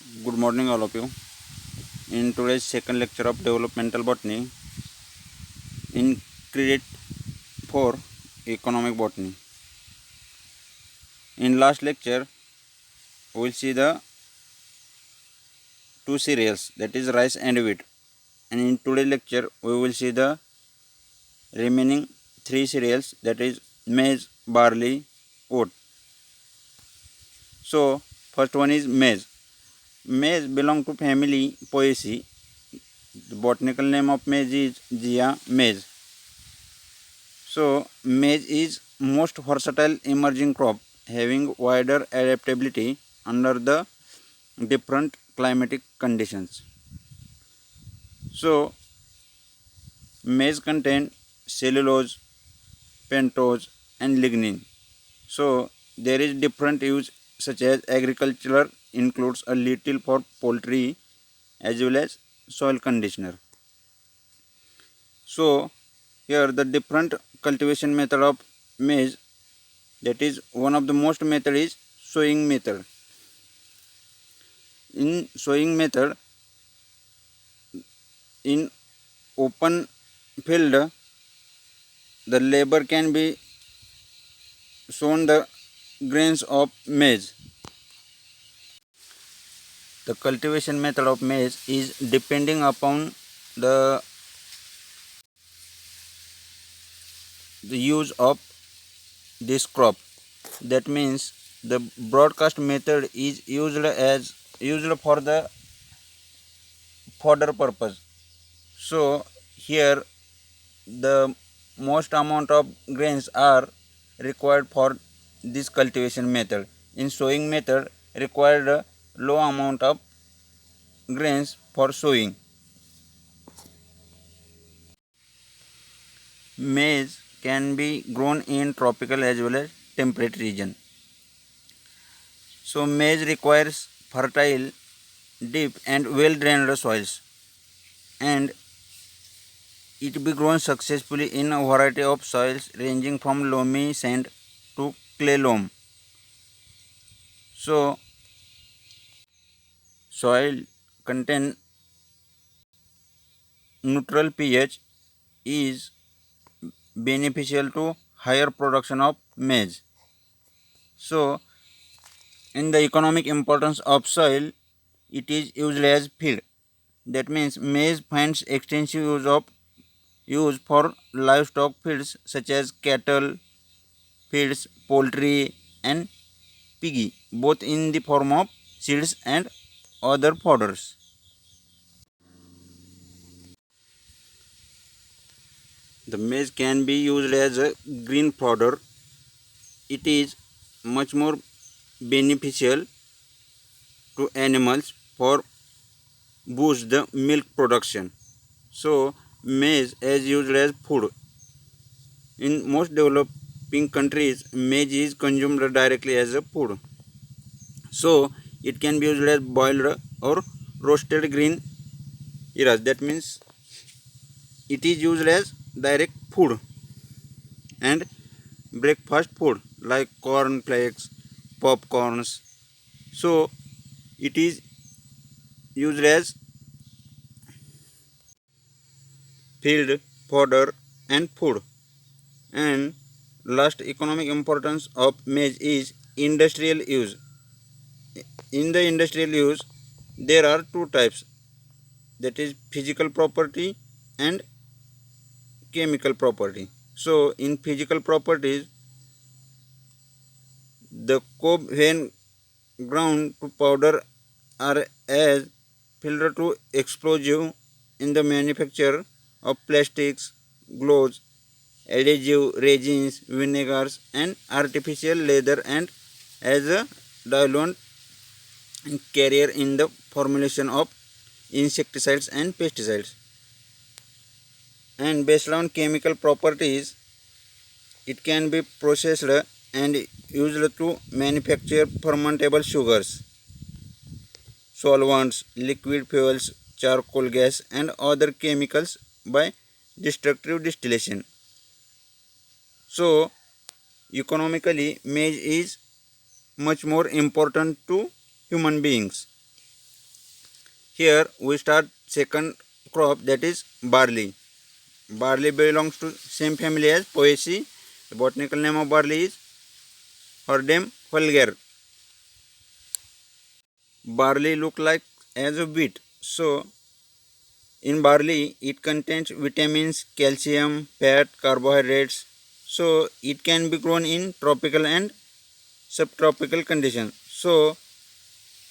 Good morning, all of you. In today's second lecture of developmental botany, in credit for economic botany. In last lecture, we will see the two cereals, that is rice and wheat. And in today's lecture, we will see the remaining three cereals, that is maize, barley, oat. So first one is maize. Maize belong to family Poaceae. The botanical name of maize is Zea maize. So maize is most versatile emerging crop having wider adaptability under the different climatic conditions. So maize contain cellulose, pentose and lignin. So there is different use such as agriculture includes a little for poultry as well as soil conditioner. So here the different cultivation method of maize, that is one of the most method is sowing method. In sowing method, in open field the labor can be sown the grains of maize. The cultivation method of maize is depending upon the use of this crop. That means the broadcast method is used for the fodder purpose. So here the most amount of grains are required for this cultivation method. In sowing method required a low amount of grains for sowing. Maize can be grown in tropical as well as temperate region. So maize requires fertile, deep and well drained soils, and it be grown successfully in a variety of soils ranging from loamy sand to clay loam. So soil contain neutral pH is beneficial to higher production of maize. So in the economic importance of soil, it is used as feed. That means maize finds extensive use for livestock feeds such as cattle feeds, poultry and piggy, both in the form of seeds and other fodders. The maize can be used as a green fodder. It is much more beneficial to animals for boost the milk production. So maize is used as food. In most developing countries, maize is consumed directly as a food. So it can be used as boiled or roasted green eras. That means it is used as direct food and breakfast food like corn flakes, popcorns. So it is used as feed, fodder and food. And last economic importance of maize is industrial use. In the industrial use, there are two types, that is physical property and chemical property. So in physical properties, the cob when ground to powder are as filter to explosive in the manufacture of plastics, gloves, adhesive resins, vinegars and artificial leather, and as a diluent carrier in the formulation of insecticides and pesticides. And based on chemical properties, it can be processed and used to manufacture fermentable sugars, solvents, liquid fuels, charcoal gas and other chemicals by destructive distillation. So economically maize is much more important to human beings. Here we start second crop, that is barley. Barley belongs to same family as Poaceae. The botanical name of barley is Hordeum vulgare. Barley look like as a wheat. So in barley it contains vitamins, calcium, fat, carbohydrates. So it can be grown in tropical and subtropical conditions. So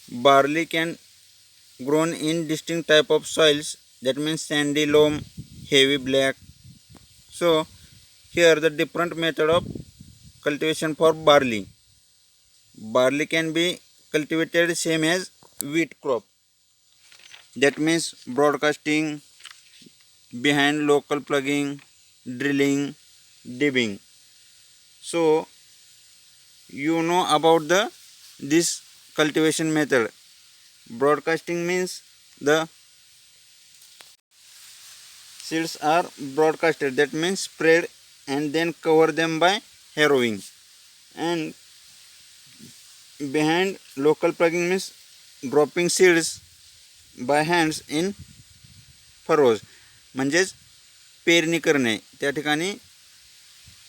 barley can grown in distinct type of soils, that means sandy, loam, heavy, black. So here the different method of cultivation for barley. Barley can be cultivated same as wheat crop, that means broadcasting, behind local plugging, drilling, dibbing. So you know about the this cultivation method. Broadcasting means the seeds are broadcasted, that means spread and then cover them by harrowing. And behind local plugging means dropping seeds by hands in furrows, म्हणजेच पेरणी करणे. त्या ठिकाणी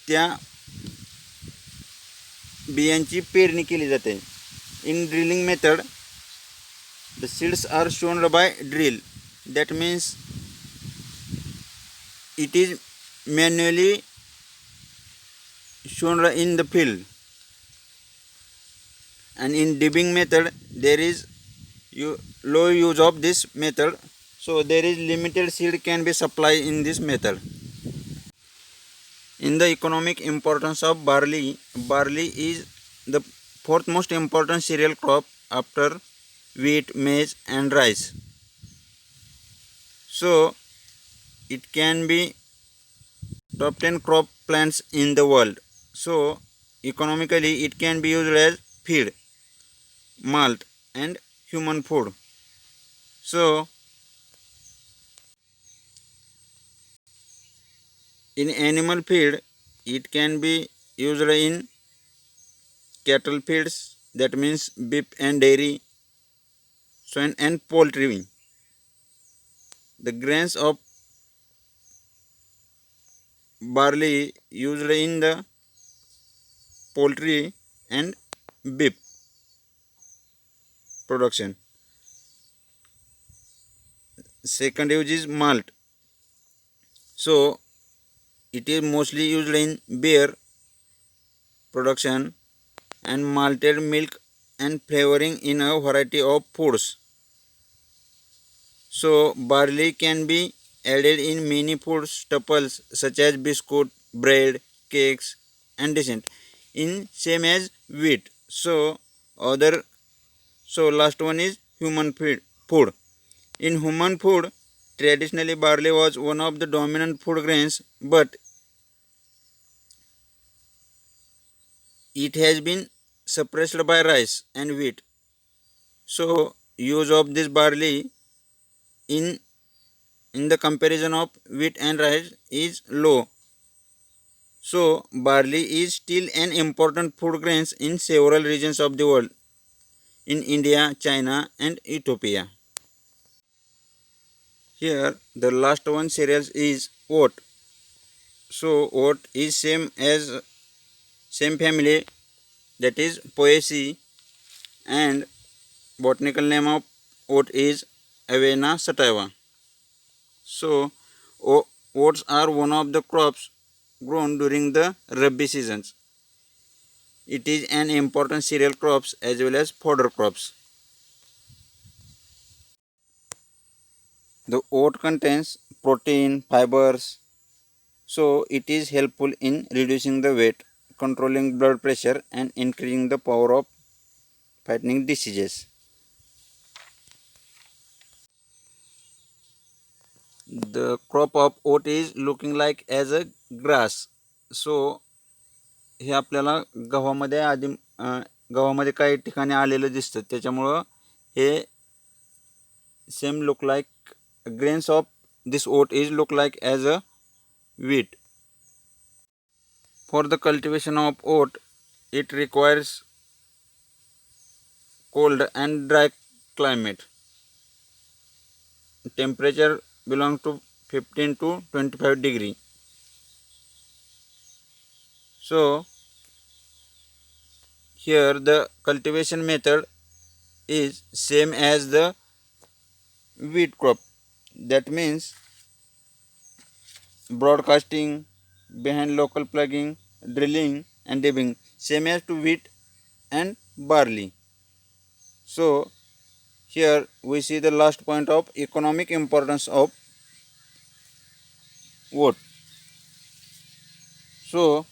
त्या बियांची पेरणी केली जाते. In drilling method, the seeds are sown by drill, that means it is manually sown in the field. And in dibbing method there is low use of this method, so there is limited seed can be supplied in this method. In the economic importance of barley, barley is the fourth most important cereal crop after wheat, maize and rice. So it can be top 10 crop plants in the world. So economically it can be used as feed, malt and human food. So in animal feed it can be used in cattle feeds, that means beef and dairy, swine and poultry. The grains of barley used in the poultry and beef production. Second use is malt. So it is mostly used in beer production and malted milk and flavoring in a variety of foods. So barley can be added in many food staples such as biscuit, bread, cakes and decent in same as wheat. So last one is human food. In human food, traditionally barley was one of the dominant food grains, but it has been suppressed by rice and wheat. So use of this barley in the comparison of wheat and rice is low. So barley is still an important food grain in several regions of the world, in India, China and Ethiopia. Here the last one cereals is oat. So oat is same family, that is Poaceae, and botanical name of oat is Avena sativa. So oats are one of the crops grown during the Rabi seasons. It is an important cereal crops as well as fodder crops. The oat contains protein, fibers, so it is helpful in reducing the weight, controlling blood pressure and increasing the power of fighting diseases. The crop of oat is looking like as a grass. So हे आपल्याला गव्हामध्ये गव्हामध्ये काही ठिकाणी आलेलं दिसतं, त्याच्यामुळं हे same look like grains of this oat is look like as a wheat. For the cultivation of oat, it requires cold and dry climate. temperature belongs to 15 to 25 degree. So here the cultivation method is same as the wheat crop. That means broadcasting, behind local plugging, drilling and dipping, same as to wheat and barley. So here we see the last point of economic importance of oat. So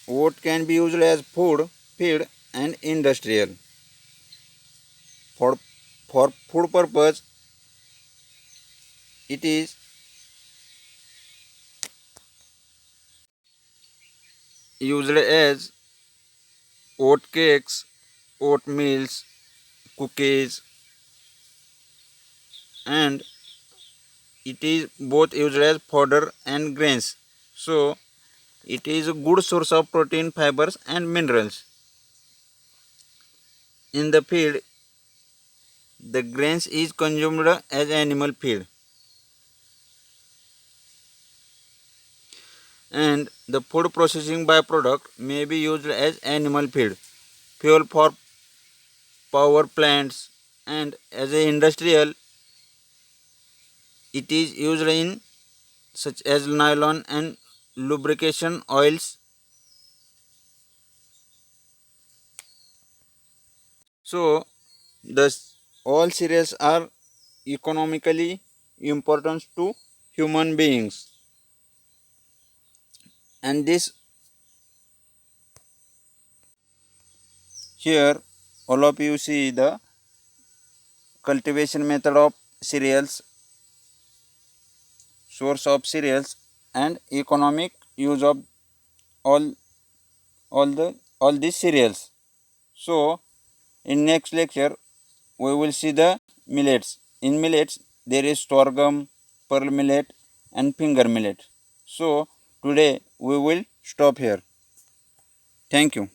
oat can be used as food, feed and industrial. For food purpose, it is used as oat cakes, oat meals, cookies, and it is both used as fodder and grains. So it is a good source of protein, fibers and minerals. In the feed, the grains is consumed as animal feed, and the food processing byproduct may be used as animal feed, fuel for power plants, and as a industrial it is used in such as nylon and lubrication oils. So thus all cereals are economically important to human beings, and this here all of you see the cultivation method of cereals, source of cereals and economic use of all all these cereals. So in next lecture we will see the millets. In millets there is sorghum, pearl millet and finger millet. So today we will stop here. Thank you.